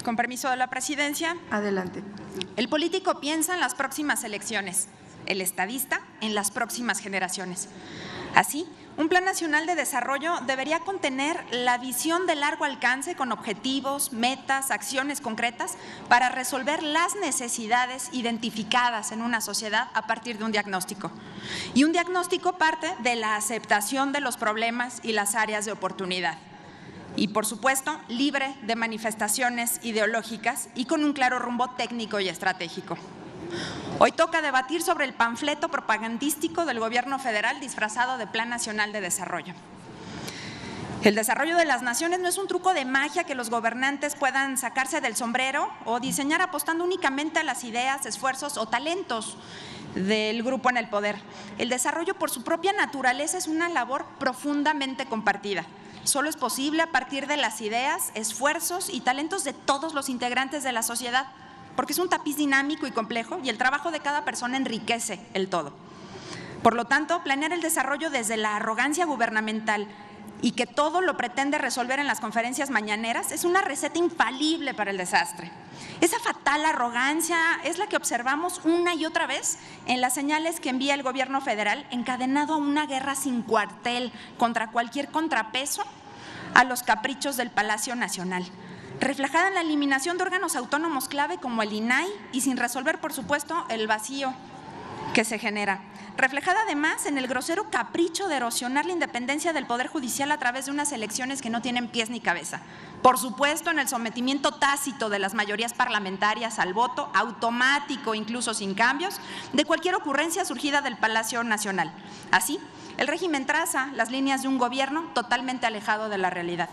Con permiso de la presidencia. Adelante. El político piensa en las próximas elecciones, el estadista en las próximas generaciones. Así, un Plan Nacional de Desarrollo debería contener la visión de largo alcance con objetivos, metas, acciones concretas para resolver las necesidades identificadas en una sociedad a partir de un diagnóstico. Y un diagnóstico parte de la aceptación de los problemas y las áreas de oportunidad. Y, por supuesto, libre de manifestaciones ideológicas y con un claro rumbo técnico y estratégico. Hoy toca debatir sobre el panfleto propagandístico del Gobierno federal disfrazado de Plan Nacional de Desarrollo. El desarrollo de las naciones no es un truco de magia que los gobernantes puedan sacarse del sombrero o diseñar apostando únicamente a las ideas, esfuerzos o talentos del grupo en el poder. El desarrollo, por su propia naturaleza, es una labor profundamente compartida. Solo es posible a partir de las ideas, esfuerzos y talentos de todos los integrantes de la sociedad, porque es un tapiz dinámico y complejo y el trabajo de cada persona enriquece el todo. Por lo tanto, planear el desarrollo desde la arrogancia gubernamental y que todo lo pretende resolver en las conferencias mañaneras es una receta infalible para el desastre. Esa fatal arrogancia es la que observamos una y otra vez en las señales que envía el Gobierno federal encadenado a una guerra sin cuartel contra cualquier contrapeso a los caprichos del Palacio Nacional, reflejada en la eliminación de órganos autónomos clave como el INAI y sin resolver, por supuesto, el vacío que se genera. Reflejada además en el grosero capricho de erosionar la independencia del Poder Judicial a través de unas elecciones que no tienen pies ni cabeza. Por supuesto, en el sometimiento tácito de las mayorías parlamentarias al voto, automático, incluso sin cambios, de cualquier ocurrencia surgida del Palacio Nacional. Así, el régimen traza las líneas de un gobierno totalmente alejado de la realidad.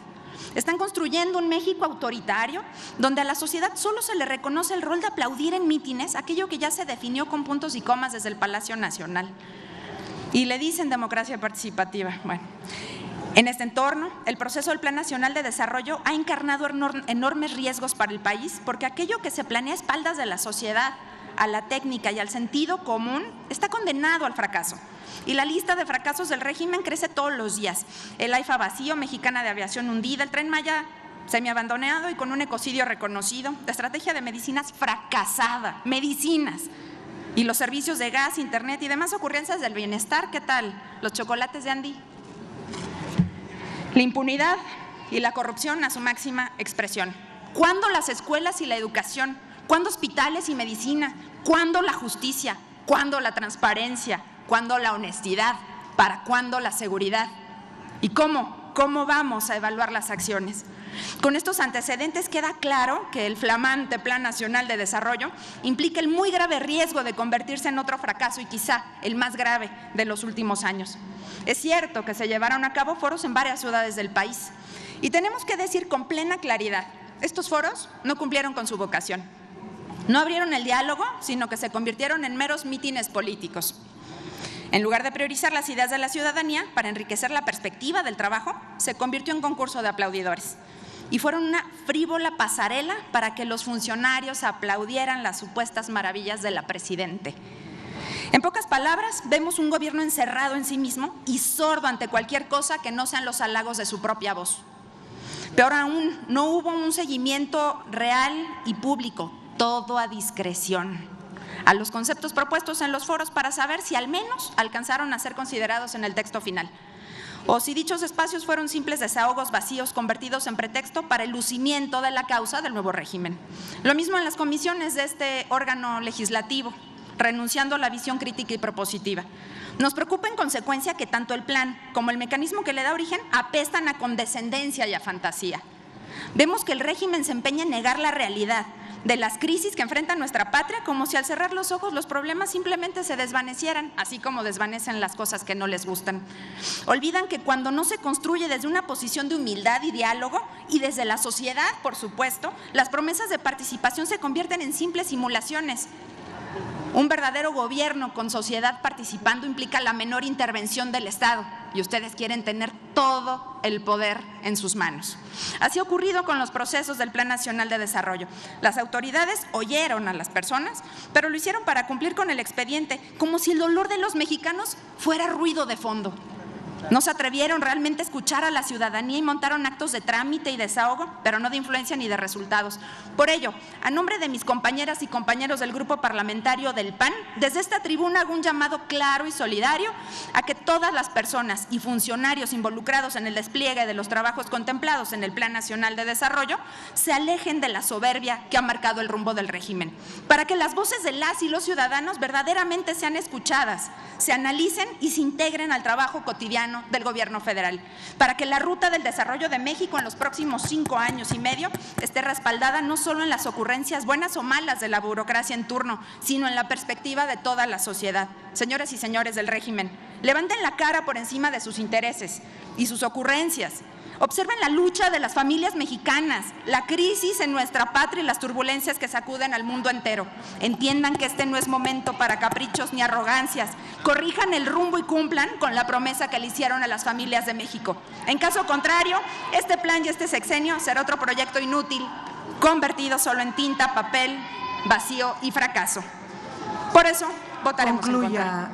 Están construyendo un México autoritario, donde a la sociedad solo se le reconoce el rol de aplaudir en mítines aquello que ya se definió con puntos y comas desde el Palacio Nacional. Y le dicen democracia participativa. Bueno, en este entorno, el proceso del Plan Nacional de Desarrollo ha encarnado enormes riesgos para el país, porque aquello que se planea a espaldas de la sociedad, a la técnica y al sentido común, está condenado al fracaso. Y la lista de fracasos del régimen crece todos los días. El AIFA vacío, Mexicana de Aviación hundida, el Tren Maya semiabandonado y con un ecocidio reconocido, la estrategia de medicinas fracasada, medicinas, y los servicios de gas, internet y demás ocurrencias del bienestar. ¿Qué tal? Los chocolates de Andy. La impunidad y la corrupción a su máxima expresión. ¿Cuándo las escuelas y la educación? ¿Cuándo hospitales y medicina? ¿Cuándo la justicia? ¿Cuándo la transparencia? ¿Cuándo la honestidad? ¿Para cuándo la seguridad? ¿Y cómo vamos a evaluar las acciones? Con estos antecedentes queda claro que el flamante Plan Nacional de Desarrollo implica el muy grave riesgo de convertirse en otro fracaso y quizá el más grave de los últimos años. Es cierto que se llevaron a cabo foros en varias ciudades del país y tenemos que decir con plena claridad, estos foros no cumplieron con su vocación. No abrieron el diálogo, sino que se convirtieron en meros mítines políticos. En lugar de priorizar las ideas de la ciudadanía para enriquecer la perspectiva del trabajo, se convirtió en concurso de aplaudidores. Y fueron una frívola pasarela para que los funcionarios aplaudieran las supuestas maravillas de la presidente. En pocas palabras, vemos un gobierno encerrado en sí mismo y sordo ante cualquier cosa que no sean los halagos de su propia voz. Peor aún, no hubo un seguimiento real y público, todo a discreción, a los conceptos propuestos en los foros para saber si al menos alcanzaron a ser considerados en el texto final, o si dichos espacios fueron simples desahogos vacíos convertidos en pretexto para el lucimiento de la causa del nuevo régimen. Lo mismo en las comisiones de este órgano legislativo, renunciando a la visión crítica y propositiva. Nos preocupa en consecuencia que tanto el plan como el mecanismo que le da origen apestan a condescendencia y a fantasía. Vemos que el régimen se empeña en negar la realidad de las crisis que enfrenta nuestra patria, como si al cerrar los ojos los problemas simplemente se desvanecieran, así como desvanecen las cosas que no les gustan. Olvidan que cuando no se construye desde una posición de humildad y diálogo, y desde la sociedad, por supuesto, las promesas de participación se convierten en simples simulaciones. Un verdadero gobierno con sociedad participando implica la menor intervención del Estado y ustedes quieren tener todo el poder en sus manos. Así ha ocurrido con los procesos del Plan Nacional de Desarrollo. Las autoridades oyeron a las personas, pero lo hicieron para cumplir con el expediente, como si el dolor de los mexicanos fuera ruido de fondo. No se atrevieron realmente a escuchar a la ciudadanía y montaron actos de trámite y desahogo, pero no de influencia ni de resultados. Por ello, a nombre de mis compañeras y compañeros del Grupo Parlamentario del PAN, desde esta tribuna hago un llamado claro y solidario a que todas las personas y funcionarios involucrados en el despliegue de los trabajos contemplados en el Plan Nacional de Desarrollo se alejen de la soberbia que ha marcado el rumbo del régimen, para que las voces de las y los ciudadanos verdaderamente sean escuchadas, se analicen y se integren al trabajo cotidiano del Gobierno federal, para que la ruta del desarrollo de México en los próximos 5 años y medio esté respaldada no solo en las ocurrencias buenas o malas de la burocracia en turno, sino en la perspectiva de toda la sociedad. Señoras y señores del régimen, levanten la cara por encima de sus intereses y sus ocurrencias. Observen la lucha de las familias mexicanas, la crisis en nuestra patria y las turbulencias que sacuden al mundo entero. Entiendan que este no es momento para caprichos ni arrogancias. Corrijan el rumbo y cumplan con la promesa que le hicieron a las familias de México. En caso contrario, este plan y este sexenio será otro proyecto inútil, convertido solo en tinta, papel, vacío y fracaso. Por eso votaremos en contra.